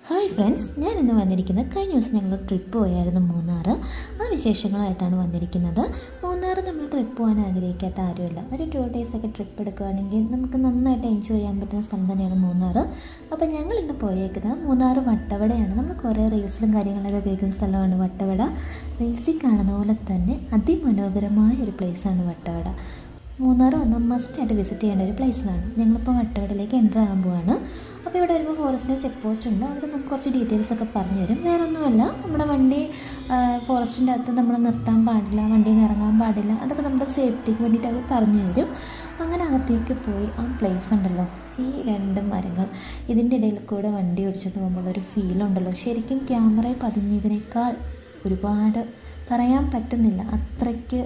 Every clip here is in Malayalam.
ഹായ് ഫ്രണ്ട്സ്, ഞാൻ ഇന്ന് വന്നിരിക്കുന്നത് കഴിഞ്ഞ ദിവസം ഞങ്ങൾ ട്രിപ്പ് പോയായിരുന്നു മൂന്നാർ. ആ വിശേഷങ്ങളായിട്ടാണ് വന്നിരിക്കുന്നത്. മൂന്നാർ നമ്മൾ ട്രിപ്പ് പോകാൻ ആഗ്രഹിക്കാത്ത ആരുമില്ല. ഒരു 2 days ഒക്കെ ട്രിപ്പ് എടുക്കുകയാണെങ്കിൽ നമുക്ക് നന്നായിട്ട് എൻജോയ് ചെയ്യാൻ പറ്റുന്ന സ്ഥലം തന്നെയാണ് മൂന്നാർ. അപ്പോൾ ഞങ്ങൾ ഇന്ന് പോയേക്കുന്നത് മൂന്നാർ വട്ടവടയാണ്. നമ്മൾ കുറേ റീൽസിലും കാര്യങ്ങളൊക്കെ കേൾക്കുന്ന സ്ഥലമാണ് വട്ടവട. റീൽസിൽ കാണുന്ന പോലെ തന്നെ അതിമനോഹരമായ ഒരു പ്ലേസാണ് വട്ടവട. മൂന്നാർ വന്നാൽ മസ്റ്റായിട്ട് വിസിറ്റ് ചെയ്യേണ്ട ഒരു പ്ലേസാണ്. ഞങ്ങളിപ്പോൾ വട്ടവടയിലേക്ക് എൻ്റർ ആകാൻ പോവാണ്. അപ്പോൾ ഇവിടെ വരുമ്പോൾ ഫോറസ്റ്റിൻ്റെ ചെക്ക് പോസ്റ്റ് ഉണ്ട്. അവിടെ നമുക്ക് കുറച്ച് ഡീറ്റെയിൽസ് ഒക്കെ പറഞ്ഞു തരും. വേറെ ഒന്നുമല്ല, നമ്മുടെ വണ്ടി ഫോറസ്റ്റിൻ്റെ അകത്ത് നമ്മൾ നിർത്താൻ പാടില്ല, വണ്ടിയിൽ നിന്ന് ഇറങ്ങാൻ പാടില്ല, അതൊക്കെ നമ്മുടെ സേഫ്റ്റിക്ക് വേണ്ടിയിട്ട് അവർ പറഞ്ഞു തരും. അങ്ങനെ അകത്തേക്ക് പോയി ആ പ്ലേസ് ഉണ്ടല്ലോ, ഈ 2 മരങ്ങൾ, ഇതിൻ്റെ ഇടയിൽ കൂടെ വണ്ടി ഓടിച്ചിട്ട് പോകുമ്പോഴൊരു ഫീലുണ്ടല്ലോ, ശരിക്കും ക്യാമറയിൽ പതിഞ്ഞതിനേക്കാൾ ഒരുപാട് പറയാൻ പറ്റുന്നില്ല. അത്രയ്ക്ക്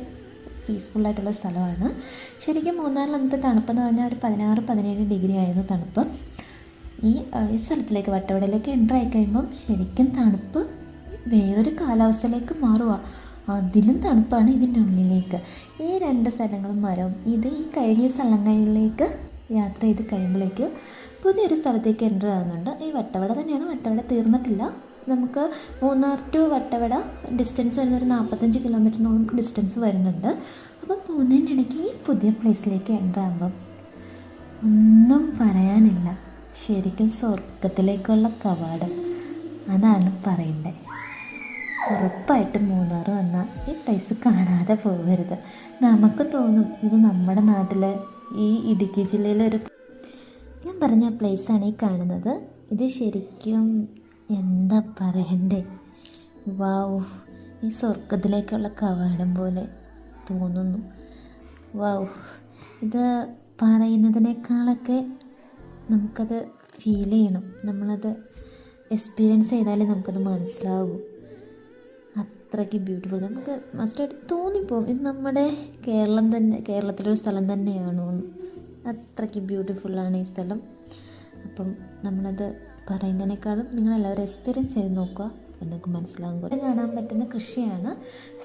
പീസ്ഫുള്ളായിട്ടുള്ള സ്ഥലമാണ്. ശരിക്കും മൂന്നാറിൽ അന്നത്തെ തണുപ്പെന്ന് പറഞ്ഞാൽ ഒരു 16-17 ഡിഗ്രി ആയിരുന്നു തണുപ്പ്. ഈ സ്ഥലത്തിലേക്ക് വട്ടവടയിലേക്ക് എൻ്റർ ആയി കഴിയുമ്പം ശരിക്കും തണുപ്പ് വേറൊരു കാലാവസ്ഥയിലേക്ക് മാറുക. അതിലും തണുപ്പാണ് ഇതിൻ്റെ ഉള്ളിലേക്ക്. ഈ 2 സ്ഥലങ്ങളും മരവും ഇത് ഈ കഴിഞ്ഞ സ്ഥലങ്ങളിലേക്ക് യാത്ര ചെയ്ത് കഴിയുമ്പോഴേക്ക് പുതിയൊരു സ്ഥലത്തേക്ക് എൻ്റർ ആകുന്നുണ്ട്. ഈ വട്ടവട തന്നെയാണ്. വട്ടവട തീർന്നിട്ടില്ല. നമുക്ക് മൂന്നാർ ടു വട്ടവട ഡിസ്റ്റൻസ് വരുന്ന ഒരു 45 കിലോമീറ്ററിനോളം ഡിസ്റ്റൻസ് വരുന്നുണ്ട്. അപ്പം പോകുന്നതിനിടയ്ക്ക് ഈ പുതിയ പ്ലേസിലേക്ക് എൻ്റർ ആകുമ്പം ഒന്നും പറയാനില്ല, ശരിക്കും സ്വർഗത്തിലേക്കുള്ള കവാടം അതാണ് പറയേണ്ടത്. ഉറപ്പായിട്ടും മൂന്നാർ വന്നാൽ ഈ പ്ലേസ് കാണാതെ പോകരുത്. നമുക്ക് തോന്നും ഇത് നമ്മുടെ നാട്ടിലെ ഈ ഇടുക്കി ജില്ലയിലൊരു, ഞാൻ പറഞ്ഞ പ്ലേസാണ് ഈ കാണുന്നത്. ഇത് ശരിക്കും എന്താ പറയണ്ടേ, വാവ്, ഈ സ്വർഗത്തിലേക്കുള്ള കവാടം പോലെ തോന്നുന്നു. വാവ്, ഇത് പറയുന്നതിനേക്കാളൊക്കെ നമുക്കത് ഫീൽ ചെയ്യണം, നമ്മളത് എക്സ്പീരിയൻസ് ചെയ്താലേ നമുക്കത് മനസ്സിലാവൂ. അത്രയ്ക്ക് ബ്യൂട്ടിഫുൾ, നമുക്ക് മസ്റ്റായിട്ട് തോന്നിപ്പോവും ഇത് നമ്മുടെ കേരളം തന്നെ, കേരളത്തിലൊരു സ്ഥലം തന്നെയാണോ. അത്രയ്ക്ക് ബ്യൂട്ടിഫുള്ളാണ് ഈ സ്ഥലം. അപ്പം നമ്മളത് പറയുന്നതിനേക്കാളും നിങ്ങളെല്ലാവരും എക്സ്പീരിയൻസ് ചെയ്ത് നോക്കുക, അപ്പം നിങ്ങൾക്ക് മനസ്സിലാകും. ഇവിടെ കാണാൻ പറ്റുന്ന കൃഷിയാണ്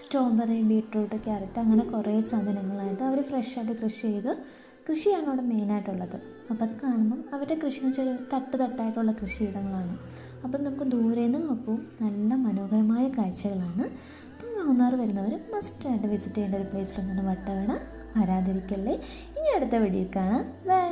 സ്ട്രോബെറി, ബീട്രൂട്ട്, ക്യാരറ്റ്, അങ്ങനെ കുറേ സാധനങ്ങളായിട്ട് അവർ ഫ്രഷായിട്ട് കൃഷിയാണ് അവിടെ മെയിനായിട്ടുള്ളത്. അപ്പോൾ അത് കാണുമ്പം അവരുടെ കൃഷി എന്ന് വെച്ചാൽ തട്ടായിട്ടുള്ള കൃഷിയിടങ്ങളാണ്. അപ്പം നമുക്ക് ദൂരേന്ന് നോക്കുമ്പോൾ നല്ല മനോഹരമായ കാഴ്ചകളാണ്. അപ്പം മൂന്നാർ വരുന്നവർ മസ്റ്റായിട്ട് വിസിറ്റ് ചെയ്യേണ്ട ഒരു പ്ലേസ് എന്നാണ് വട്ടവട. വരാതിരിക്കല്ലേ. ഇനി അടുത്ത വീഡിയോയിൽ കാണാം. ബൈ.